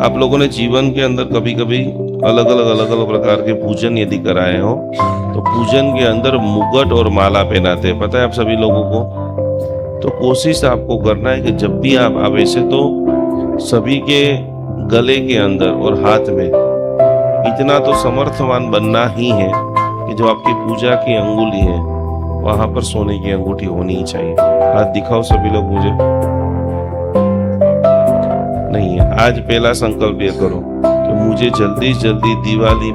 आप लोगों ने जीवन के अंदर कभी कभी अलग अलग प्रकार के पूजन यदि कराए हो, तो पूजन के अंदर मुगट और माला पहनाते हैं, पता है आप सभी लोगों को। तो कोशिश आपको करना है कि जब भी आप वैसे तो सभी के गले के अंदर और हाथ में इतना तो समर्थवान बनना ही है कि जो आपकी पूजा की अंगुली है वहां पर सोने की अंगूठी होनी ही चाहिए। हाथ दिखाओ सभी लोग मुझे। नहीं है। आज पहला संकल्प ये करो कि मुझे जल्दी जल्दी दिवाली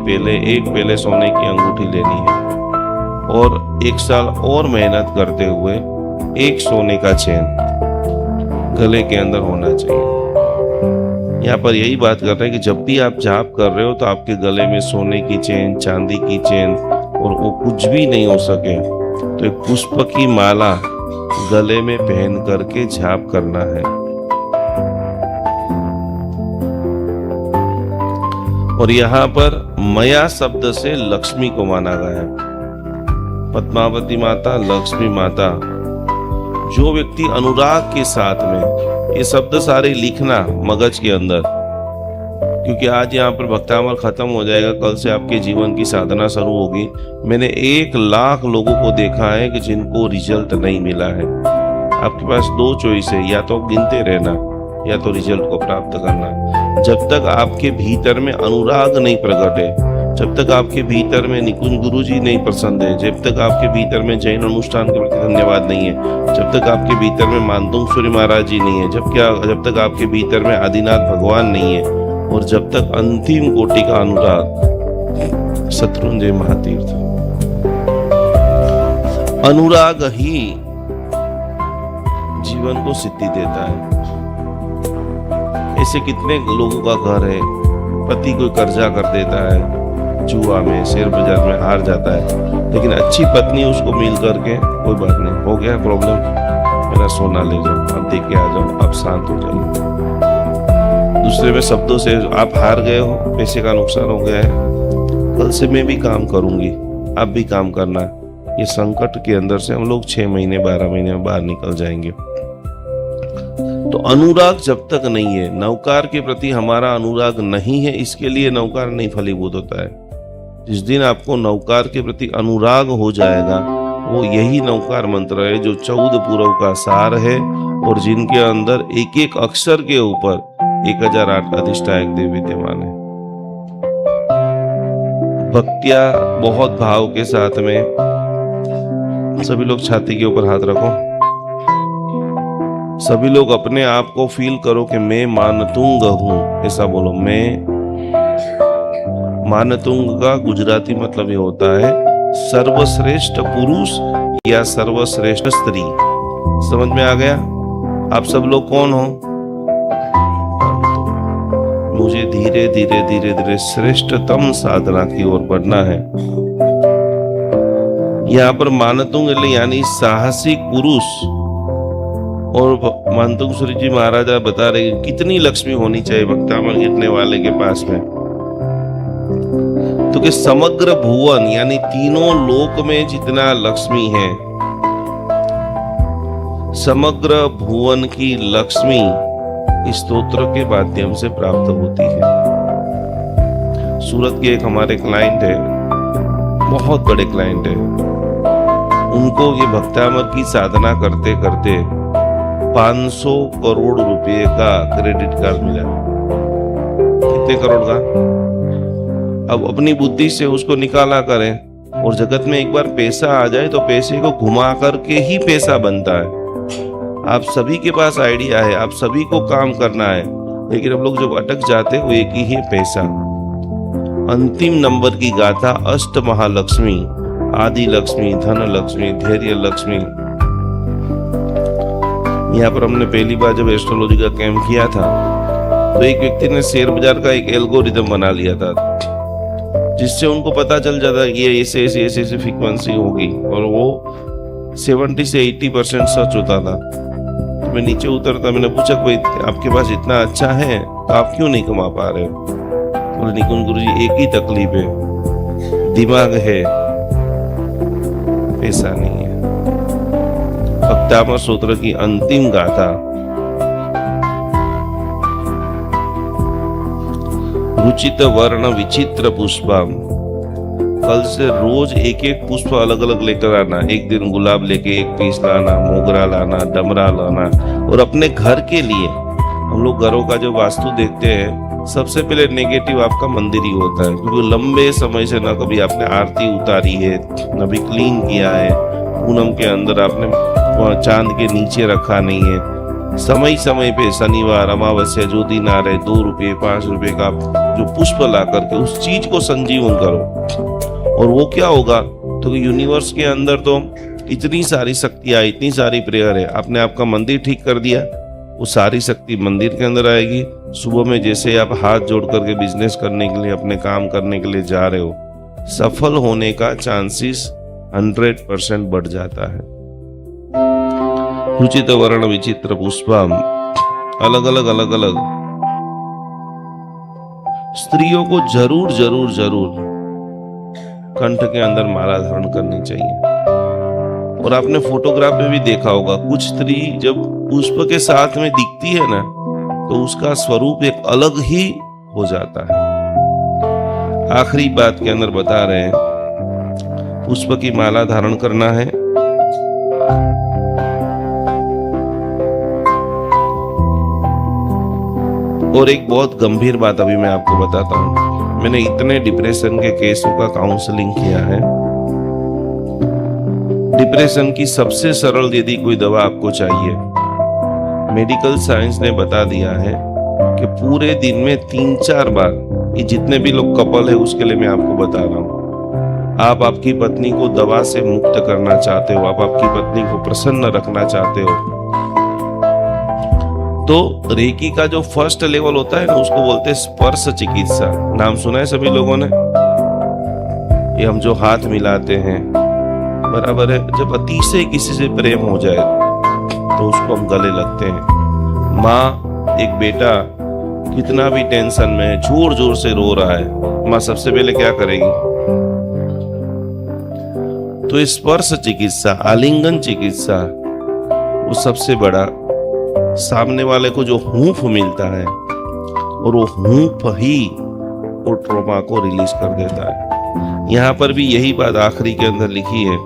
पहले सोने की अंगूठी लेनी है, और 1 साल और मेहनत करते हुए एक सोने का चेन गले के अंदर होना चाहिए। यहाँ पर यही बात कर रहे हैं कि जब भी आप जाप कर रहे हो तो आपके गले में सोने की चेन, चांदी की चेन और वो कुछ भी नहीं हो सके तो एक पुष्प की माला गले में पहन करके जाप करना है। और यहाँ पर मया शब्द से लक्ष्मी को माना गया है। पद्मावती माता, लक्ष्मी माता। जो व्यक्ति अनुराग के साथ में ये शब्द सारे लिखना मगज के अंदर, क्योंकि आज यहाँ पर भक्तामर खत्म हो जाएगा, कल से आपके जीवन की साधना शुरू होगी। मैंने 1 लाख लोगों को देखा है कि जिनको रिजल्ट नहीं मिला है। आपके पास 2 चॉइस है, या तो गिनते रहना या तो रिजल्ट को प्राप्त करना। जब तक आपके भीतर में अनुराग नहीं प्रकट है, जब तक आपके भीतर में निकुंज गुरुजी नहीं पसंद है, जब तक आपके भीतर में जैन अनुष्ठान के प्रति धन्यवाद नहीं है, जब तक आपके भीतर में मानतुंग सूर्य महाराज जी नहीं है, जब तक आपके भीतर में आदिनाथ भगवान नहीं है, और जब तक अंतिम कोटि का अनुराग शत्रुंजय महातीर्थ, अनुराग ही जीवन को सिद्धि देता है। ऐसे कितने लोगों का घर है, पति कोई कर्जा कर देता है, जुआ में, शेयर बाजार में हार जाता है, लेकिन अच्छी पत्नी उसको मिल करके कोई बात नहीं, हो गया प्रॉब्लम, मेरा सोना ले जाओ, अब देख के आ जाओ, आप शांत हो जाइए। दूसरे में शब्दों से आप हार गए हो, पैसे का नुकसान हो गया है, कल से मैं भी काम करूंगी, आप भी काम करना। ये संकट के अंदर से हम लोग 6 महीने 12 महीने में बाहर निकल जाएंगे। तो अनुराग जब तक नहीं है, नौकार के प्रति हमारा अनुराग नहीं है, इसके लिए नौकार नहीं फलीभूत होता है। जिस दिन आपको नौकार के प्रति अनुराग हो जाएगा, वो यही नौकार मंत्र है जो 14 पूर्व का सार है, और जिनके अंदर एक एक अक्षर के ऊपर 1008 अधिष्ठायक देव विद्यमान है। भक्तिया बहुत भाव के साथ में सभी लोग छाती के ऊपर हाथ रखो। सभी लोग अपने आप को फील करो कि मैं मानतुंग हूं, ऐसा बोलो। मैं मानतुंग का गुजराती मतलब ये होता है सर्वश्रेष्ठ पुरुष या सर्वश्रेष्ठ स्त्री। समझ में आ गया? आप सब लोग कौन हो? मुझे धीरे धीरे धीरे धीरे श्रेष्ठतम साधना की ओर बढ़ना है। यहाँ पर मानतुंग यानी साहसिक पुरुष, और मानतुंग सूर्य जी महाराजा बता रहे कितनी लक्ष्मी होनी चाहिए भक्तामर गिरने वाले के पास में। तो कि समग्र भुवन यानी तीनों लोक में जितना लक्ष्मी है, समग्र भुवन की लक्ष्मी इस स्तोत्र के माध्यम से प्राप्त होती है। सूरत के एक हमारे क्लाइंट है, बहुत बड़े क्लाइंट है, उनको ये भक्तामर की साधना करते करते 500 करोड़ रुपए का क्रेडिट कार्ड मिला। कितने करोड़ का? अब अपनी बुद्धि से उसको निकाला करें। और जगत में एक बार पैसा आ जाए तो पैसे को घुमा करके ही पैसा बनता है। आप सभी के पास आइडिया है, आप सभी को काम करना है, लेकिन हम लोग जब अटक जाते हैं वो एक ही है, पैसा। अंतिम नंबर की गाथा अष्ट महालक्ष्मी, आदि लक्ष्मी, धन लक्ष्मी, धैर्य लक्ष्मी। यहाँ पर हमने पहली बार जब एस्ट्रोलॉजी का कैंप किया था तो एक व्यक्ति ने शेयर बाजार का एक एल्गोरिदम बना लिया था, जिससे उनको पता चल जाता है कि ये ऐसे फ्रीक्वेंसी होगी, और वो 70 से 80% सच होता था। तो मैं नीचे उतरता, मैंने पूछा कोई आपके पास इतना अच्छा है तो आप क्यों नहीं कमा पा रहे हो? बोले निकुंज गुरुजी एक ही तकलीफ है, दिमाग है, पैसा नहीं है। भक्तामर सूत्र की अंतिम गाथा रुचित वर्ण विचित्र पुष्पम, कल से रोज एक एक पुष्प अलग अलग लेकर आना। एक दिन गुलाब लेके एक पीस लाना, मोगरा लाना, डमरा लाना। और अपने घर के लिए हम लोग घरों का जो वास्तु देखते हैं, सबसे पहले नेगेटिव आपका मंदिर ही होता है, क्योंकि लंबे समय से ना कभी आपने आरती उतारी है, न भी क्लीन किया है, पूनम के अंदर आपने चांद के नीचे रखा नहीं है। समय समय पे शनिवार अमावस्या जो दिन आ रहे 2 रुपये 5 रुपये का जो पुष्प ला करके उस चीज को संजीवन करो। और वो क्या होगा, तो यूनिवर्स के अंदर तो इतनी सारी शक्तियां, इतनी सारी प्रेयर है। आपने आपका मंदिर ठीक कर दिया, वो सारी शक्ति मंदिर के अंदर आएगी। सुबह में जैसे आप हाथ जोड़ करके बिजनेस करने के लिए, अपने काम करने के लिए जा रहे हो, सफल होने का चांसेस 100% बढ़ जाता है। रुचित वर्ण विचित्र पुष्पम, अलग अलग स्त्रियों को जरूर जरूर जरूर कंठ के अंदर माला धारण करनी चाहिए। और आपने फोटोग्राफ में भी देखा होगा, कुछ स्त्री जब पुष्प के साथ में दिखती है ना, तो उसका स्वरूप एक अलग ही हो जाता है। आखिरी बात के अंदर बता रहे हैं, पुष्प की माला धारण करना है। और एक बहुत गंभीर बात अभी मैं आपको बताता हूँ। मैंने इतने डिप्रेशन के केसों का काउंसलिंग किया है। डिप्रेशन की सबसे सरल यदि कोई दवा आपको चाहिए, मेडिकल साइंस ने बता दिया है कि पूरे दिन में 3-4 बार, ये जितने भी लोग कपल है उसके लिए मैं आपको बता रहा हूँ, आप आपकी पत्नी को दवा से मुक्त करना चाहते हो, आप आपकी पत्नी को प्रसन्न रखना चाहते हो, तो रेकी का जो फर्स्ट लेवल होता है ना, उसको बोलते हैं स्पर्श चिकित्सा। नाम सुना है सभी लोगों ने? ये हम जो हाथ मिलाते हैं, बराबर है। जब अतिशय किसी से प्रेम हो जाए तो उसको हम गले लगते हैं। माँ, एक बेटा कितना भी टेंशन में है, जोर जोर से रो रहा है, माँ सबसे पहले क्या करेगी? तो स्पर्श चिकित्सा, आलिंगन चिकित्सा, वो सबसे बड़ा, सामने वाले को जो हूंफ मिलता है, और वो हूंफ ही वो ट्रॉमा को रिलीज कर देता है। यहाँ पर भी यही बात आखिरी के अंदर लिखी है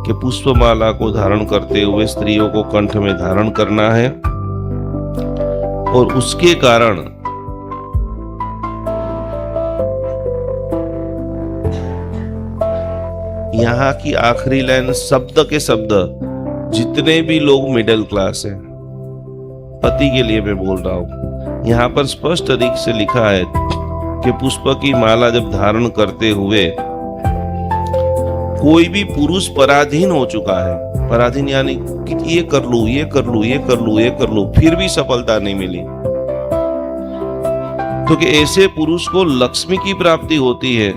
कि पुष्पमाला को धारण करते हुए स्त्रियों को कंठ में धारण करना है, और उसके कारण यहाँ की आखिरी लाइन शब्द के शब्द, जितने भी लोग मिडिल क्लास हैं, पति के लिए मैं बोल रहा हूं, यहाँ पर स्पष्ट तरीके से लिखा है कि पुष्प की माला जब धारण करते हुए कोई भी पुरुष पराधीन हो चुका है, पराधीन यानी कि ये कर लूं, ये कर लूं, ये कर लूं, ये कर लूं, फिर भी सफलता नहीं मिली, तो कि ऐसे पुरुष को लक्ष्मी की प्राप्ति होती है।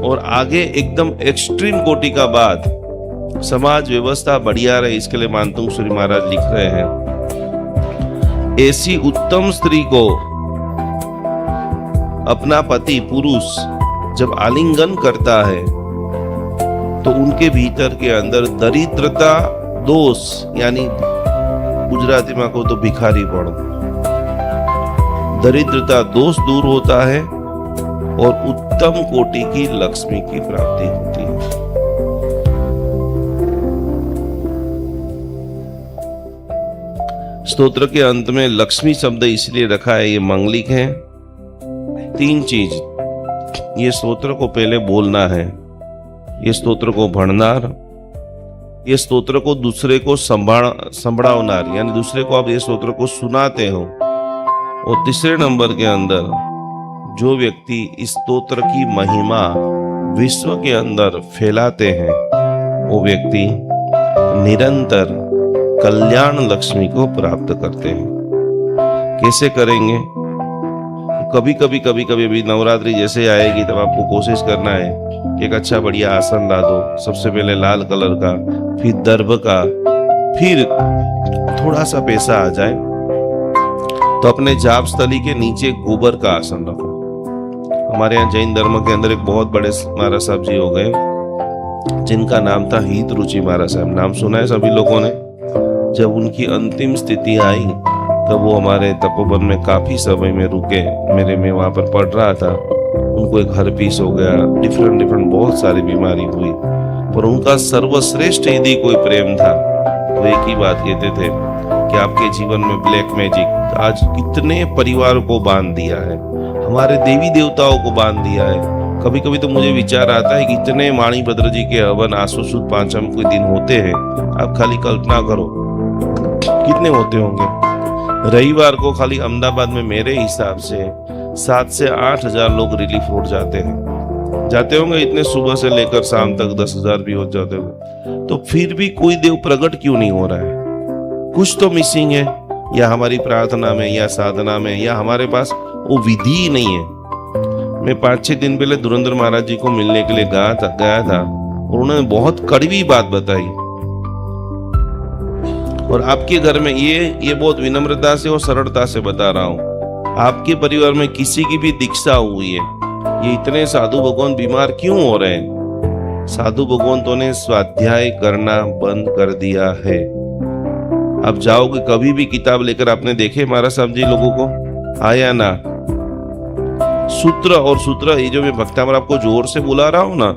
और आगे एकदम एक्सट्रीम कोटि का बात, समाज व्यवस्था बढ़िया रहे, इसके लिए मानतुंग महाराज लिख रहे हैं, ऐसी उत्तम स्त्री को अपना पति पुरुष जब आलिंगन करता है, तो उनके भीतर के अंदर दरिद्रता दोष, यानी गुजराती में को तो भिखारी पड़ो, दरिद्रता दोष दूर होता है और उत्तम कोटि की लक्ष्मी की प्राप्ति होती है। स्तोत्र के अंत में लक्ष्मी शब्द इसलिए रखा है, ये मंगलिक है। 3 चीज ये स्तोत्र को पहले बोलना है, ये स्तोत्र को भणनार, ये स्तोत्र को दूसरे को संभावनार, यानी दूसरे को आप ये स्तोत्र को सुनाते हो। और तीसरे नंबर के अंदर जो व्यक्ति इस स्तोत्र की महिमा विश्व के अंदर फैलाते हैं, वो व्यक्ति निरंतर कल्याण लक्ष्मी को प्राप्त करते हैं। कैसे करेंगे? कभी कभी अभी नवरात्रि जैसे आएगी तब आपको कोशिश करना है कि एक अच्छा बढ़िया आसन ला दो, सबसे पहले लाल कलर का, फिर दर्भ का, फिर थोड़ा सा पैसा आ जाए तो अपने जाप स्थली के नीचे गोबर का आसन रखो। हमारे यहाँ जैन धर्म के अंदर एक बहुत बड़े महाराज साहब जी हो गए, जिनका नाम था हित रुचि महाराज साहब। नाम सुना है सभी लोगों ने। जब उनकी अंतिम स्थिति आई तब वो हमारे तपोवन में काफी समय में रुके। मैं वहां पर पढ़ रहा था। उनको एक हर्पीस हो गया, डिफरेंट बहुत सारी बीमारी हुई, पर उनका सर्वश्रेष्ठ यदि कोई प्रेम था तो एक ही बात कहते थे कि आपके जीवन में ब्लैक मैजिक आज कितने परिवार को बांध दिया है, हमारे देवी देवताओं को बांध दिया है। कभी कभी तो मुझे विचार आता है कि इतने माणिभद्र जी के हवन आसो सुद पांचम कोई दिन होते हैं, आप खाली कल्पना करो कितने होते होंगे। रविवार को खाली अहमदाबाद में मेरे हिसाब से 7 से 8 हजार लोग रिलीफ रोड जाते होंगे। इतने सुबह से लेकर शाम तक 10,000 भी हो जाते होंगे। तो फिर भी कोई देव प्रकट क्यों नहीं हो रहा है? कुछ तो मिसिंग है, या हमारी प्रार्थना में, या साधना में, या हमारे पास वो विधि ही नहीं है। मैं 5-6 दिन पहले धुरंधर महाराज जी को मिलने के लिए गया था और उन्होंने बहुत कड़वी बात बताई। और आपके घर में ये बहुत विनम्रता से और सरलता से बता रहा हूं, आपके परिवार में किसी की भी दीक्षा हुई है, ये इतने साधु भगवान बीमार क्यों हो रहे हैं? साधु भगवंतों ने स्वाध्याय करना बंद कर दिया है। आप जाओगे कभी भी किताब लेकर, आपने देखे महाराज साहब जी लोगों को आया ना, सूत्र ये जो मैं भक्तामर आपको जोर से बुला रहा हूं ना,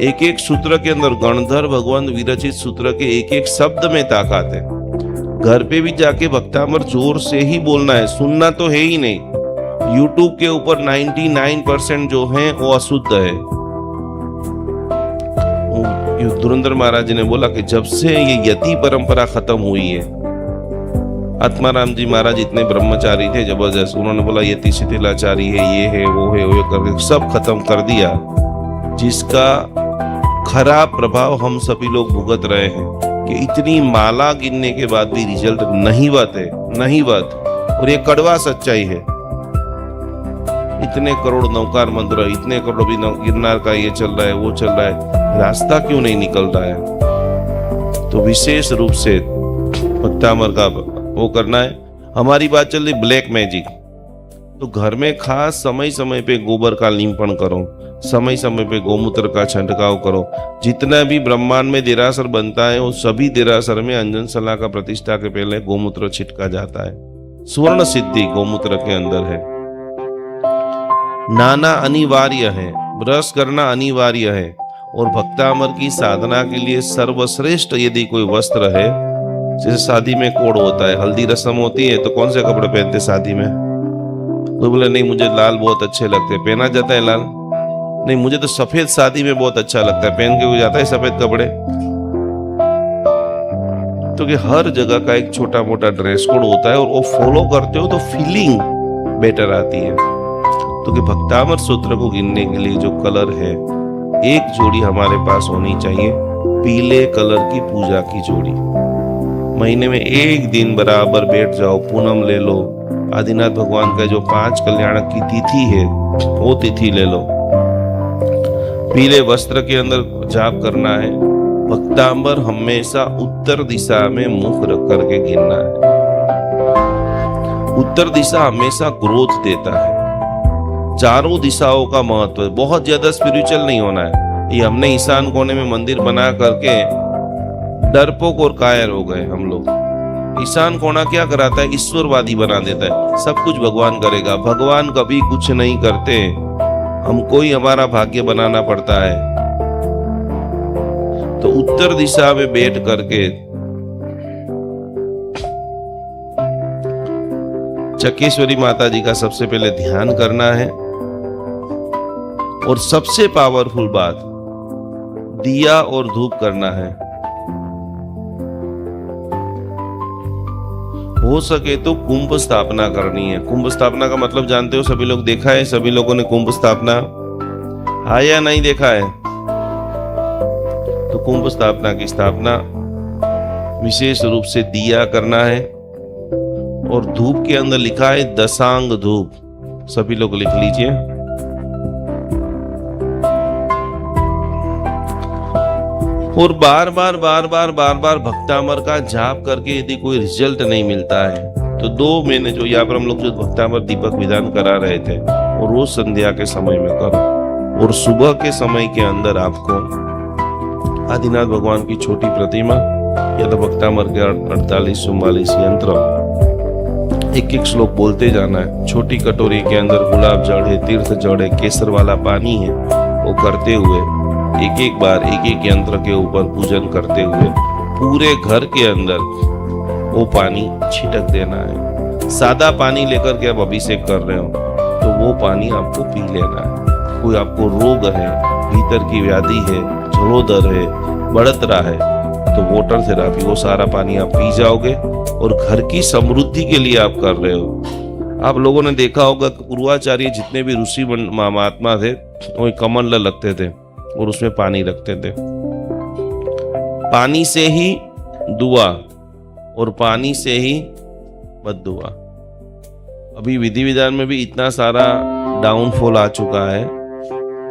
एक एक सूत्र के अंदर गणधर भगवान विरचित सूत्र के एक एक शब्द में ताकत है। घर पे भी जाके भक्तामर जोर से ही बोलना है, सुनना तो है ही नहीं। यूट्यूब के ऊपर 99% जो है वो अशुद्ध है। धुरंधर महाराज जी ने बोला कि जब से ये यति परंपरा खत्म हुई है, आत्माराम जी महाराज इतने ब्रह्मचारी थे जबरदस्त, उन्होंने बोला यति शिथिलाचारी है, ये है वो करके सब खत्म कर दिया, जिसका खराब प्रभाव हम सभी लोग भुगत रहे हैं कि इतनी माला गिनने के बाद भी रिजल्ट नहीवत। और ये कड़वा सच्चाई है। इतने करोड़ नौकार मंत्र, इतने करोड़ भी गिरनार का ये चल रहा है वो चल रहा है, रास्ता क्यों नहीं निकल रहा है? तो विशेष रूप से भक्तामर का वो करना है। हमारी बात चल रही ब्लैक मैजिक, तो घर में खास समय पे गोबर का लींपण करो, समय पे गौमूत्र का छिड़काव करो। जितना भी ब्रह्मांड में देरासर बनता है वो सभी देरासर में अंजन सला का प्रतिष्ठा के पहले गौमूत्र छिटका जाता है। स्वर्ण सिद्धि गौमूत्र के अंदर है। नाना अनिवार्य है, ब्रश करना अनिवार्य है। और भक्तामर की साधना के लिए सर्वश्रेष्ठ यदि कोई वस्त्र है, जैसे शादी में कोड होता है, हल्दी रस्म होती है तो कौन से कपड़े पहनते शादी में? तो बोले नहीं मुझे लाल बहुत अच्छे लगते हैं, पहना जाता है लाल? नहीं, मुझे तो सफेद शादी में बहुत अच्छा लगता है, पहन के हो जाता है सफेद कपड़े। तो कि हर जगह का एक छोटा मोटा ड्रेस कोड होता है और वो फॉलो करते हो तो फीलिंग बेटर आती है। तो कि भक्तामर सूत्र को गिनने के लिए जो कलर है, एक जोड़ी हमारे पास होनी चाहिए, पीले कलर की पूजा की जोड़ी। महीने में एक दिन बराबर बैठ जाओ, पूनम ले लो, आदिनाथ भगवान का जो 5 कल्याणक की तिथि है वो तिथि ले लो। पीले वस्त्र के अंदर जाप करना है। भक्तांबर हमेशा उत्तर दिशा में मुख रख करके गिनना है। उत्तर दिशा हमेशा ग्रोथ देता है। चारों दिशाओं का महत्व है। बहुत ज्यादा स्पिरिचुअल नहीं होना है। ये हमने ईशान कोने में मंदिर बना करके डरपोक और कायर हो गए हम लोग। ईशान कोना क्या कराता है? ईश्वरवादी बना देता है, सब कुछ भगवान करेगा। भगवान कभी कुछ नहीं करते, हमको ही हमारा भाग्य बनाना पड़ता है। तो उत्तर दिशा में बैठ करके चकेश्वरी माता जी का सबसे पहले ध्यान करना है। और सबसे पावरफुल बात, दिया और धूप करना है। हो सके तो कुंभ स्थापना करनी है। कुंभ स्थापना का मतलब जानते हो सभी लोग, देखा है सभी लोगों ने कुंभ स्थापना, हाँ या नहीं देखा है? तो कुंभ स्थापना की स्थापना विशेष रूप से दिया करना है। और धूप के अंदर लिखा है दशांग धूप, सभी लोग लिख लीजिए। और बार बार भक्तामर का जाप करके यदि कोई रिजल्ट नहीं मिलता है तो 2 महीने जो यहाँ पर हम लोग जो भक्तामर दीपक विधान करा रहे थे वो रोज संध्या के समय में करो। और सुबह के समय के अंदर आपको आदिनाथ भगवान की छोटी प्रतिमा या तो भक्तामर के 48-44 यंत्र एक एक श्लोक बोलते जाना है। छोटी कटोरी के अंदर गुलाब जल है, तीर्थ जल है, केसर वाला पानी है, वो करते हुए एक एक बार एक एक यंत्र के ऊपर पूजन करते हुए पूरे घर के अंदर वो पानी छिटक देना है। सादा पानी लेकर के आप अभिषेक कर रहे हो तो वो पानी आपको पी लेना है। कोई आपको रोग है, भीतर की व्याधि है, जलोदर है, बढ़तरा है, तो वाटर थेरापी, वो सारा पानी आप पी जाओगे और घर की समृद्धि के लिए आप कर रहे हो। आप लोगों ने देखा होगा कि पूर्वाचार्य जितने भी ऋषि महात्मा थे वो कमंडल लगते थे और उसमें पानी रखते थे। पानी से ही दुआ और पानी से ही बद्दुआ। अभी विधि विधान में भी इतना सारा डाउनफॉल आ चुका है।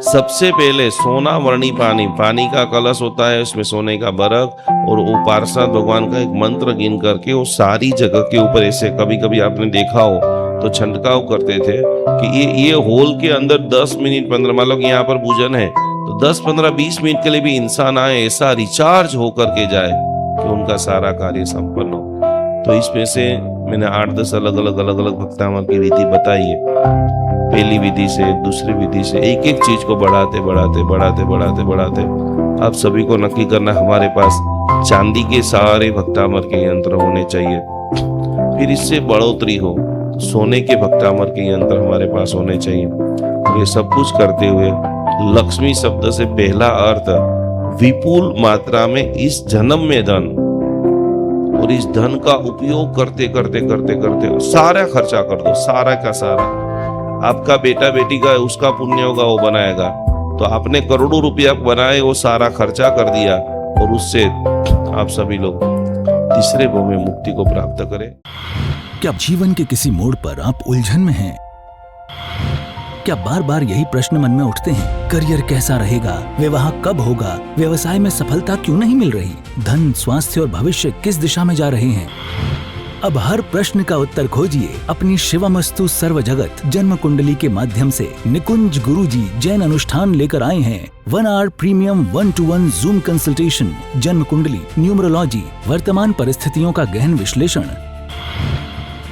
सबसे पहले सोना वर्णी पानी, पानी का कलश होता है, उसमें सोने का बरक और वो पार्षद भगवान का एक मंत्र गिन करके वो सारी जगह के ऊपर ऐसे, कभी कभी आपने देखा हो तो छंटकाव करते थे कि ये होल के अंदर 10 मिनट 15, मान लो यहाँ पर पूजन है तो 10 15 20 मिनट के लिए भी इंसान आए, ऐसा रिचार्ज होकर के जाए कि उनका सारा कार्य संपन्न हो। तो इसमें से मैंने 8-10 अलग अलग भक्तामल की विधि बताई है। पहली विधि से दूसरी विधि से एक एक चीज को बढ़ाते आप सभी को नक्की करना, हमारे पास चांदी के सारे भक्तामर के यंत्र होने चाहिए। फिर इससे बढ़ोतरी हो तो सोने के भक्तामर के यंत्र हमारे पास होने चाहिए। और ये सब कुछ करते हुए लक्ष्मी शब्द से पहला अर्थ विपुल मात्रा में इस जन्म में धन, और इस धन का उपयोग करते सारा खर्चा कर दो, सारा का सारा। आपका बेटा बेटी का उसका पुण्य होगा, वो बनाएगा। तो आपने करोड़ों रुपया बनाए, वो सारा खर्चा कर दिया और उससे आप सभी लोग तीसरे भाव में मुक्ति को प्राप्त करें। क्या जीवन के किसी मोड़ पर आप उलझन में हैं? क्या बार बार यही प्रश्न मन में उठते हैं? करियर कैसा रहेगा? विवाह कब होगा? व्यवसाय में सफलता क्यों नहीं मिल रही? धन, स्वास्थ्य और भविष्य किस दिशा में जा रहे हैं? अब हर प्रश्न का उत्तर खोजिए अपनी शिवमस्तु सर्व जगत जन्म कुंडली के माध्यम से। निकुंज गुरुजी जैन अनुष्ठान लेकर आए हैं 1 our premium 1-to-1 zoom consultation, जन्म कुंडली, न्यूमरोलॉजी, वर्तमान परिस्थितियों का गहन विश्लेषण।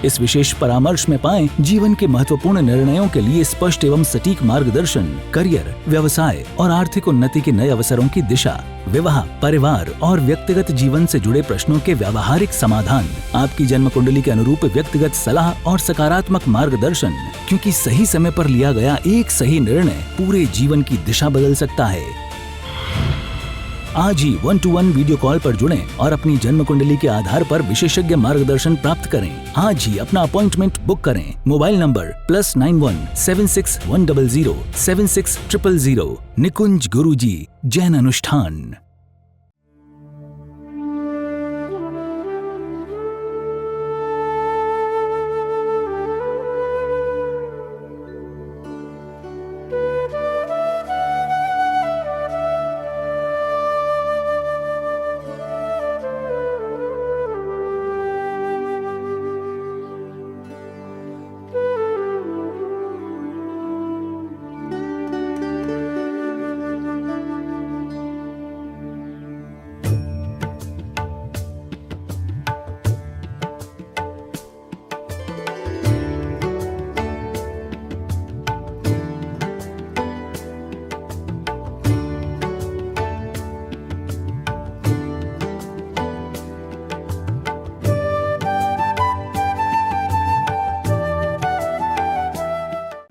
इस विशेष परामर्श में पाएं जीवन के महत्वपूर्ण निर्णयों के लिए स्पष्ट एवं सटीक मार्गदर्शन, करियर, व्यवसाय और आर्थिक उन्नति के नए अवसरों की दिशा, विवाह, परिवार और व्यक्तिगत जीवन से जुड़े प्रश्नों के व्यावहारिक समाधान, आपकी जन्म कुंडली के अनुरूप व्यक्तिगत सलाह और सकारात्मक मार्गदर्शन। क्योंकि सही समय पर लिया गया एक सही निर्णय पूरे जीवन की दिशा बदल सकता है। आज ही 1-to-1 वीडियो कॉल पर जुड़ें और अपनी जन्म कुंडली के आधार पर विशेषज्ञ मार्गदर्शन प्राप्त करें। आज ही अपना अपॉइंटमेंट बुक करें। Mobile number +91 76 100 76 000। निकुंज गुरुजी जैन अनुष्ठान।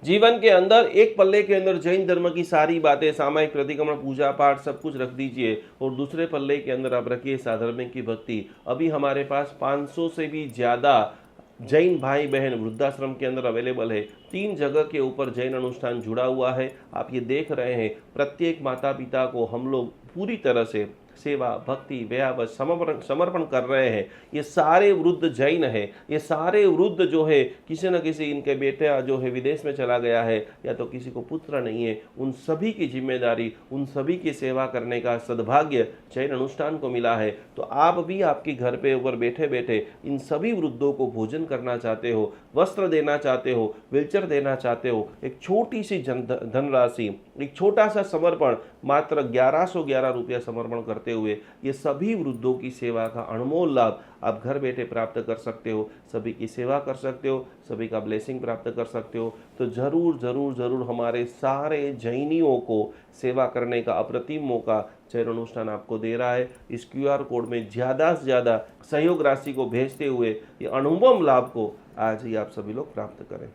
जीवन के अंदर एक पल्ले के अंदर जैन धर्म की सारी बातें, सामायिक प्रतिक्रमण, पूजा पाठ सब कुछ रख दीजिए और दूसरे पल्ले के अंदर आप रखिए साधर्मिक की भक्ति। अभी हमारे पास 500 से भी ज़्यादा जैन भाई बहन वृद्धाश्रम के अंदर अवेलेबल है। 3 जगह के ऊपर जैन अनुष्ठान जुड़ा हुआ है। आप ये देख रहे हैं, प्रत्येक माता पिता को हम लोग पूरी तरह से सेवा, भक्ति, व्यावत, समर्पण कर रहे हैं। ये सारे वृद्ध जैन है, ये सारे वृद्ध जो है किसी न किसी इनके बेटा जो है विदेश में चला गया है या तो किसी को पुत्र नहीं है, उन सभी की जिम्मेदारी, उन सभी की सेवा करने का सद्भाग्य जैन अनुष्ठान को मिला है। तो आप भी आपके घर पे ऊपर बैठे बैठे इन सभी वृद्धों को भोजन करना चाहते हो, वस्त्र देना चाहते हो, व्हीलचेयर देना चाहते हो, एक छोटी सी धनराशि, एक छोटा सा समर्पण, मात्र 1111 रुपया समर्पण करते करते हुए ये सभी वृद्धों की सेवा का अनमोल लाभ आप घर बैठे प्राप्त कर सकते हो, सभी की सेवा कर सकते हो, सभी का ब्लेसिंग प्राप्त कर सकते हो। तो जरूर जरूर जरूर हमारे सारे जैनियों को सेवा करने का अप्रतिम मौका चैर अनुष्ठान आपको दे रहा है। इस QR कोड में ज़्यादा से ज़्यादा सहयोग राशि को भेजते हुए ये अनुपम लाभ को आज ही आप सभी लोग प्राप्त करें।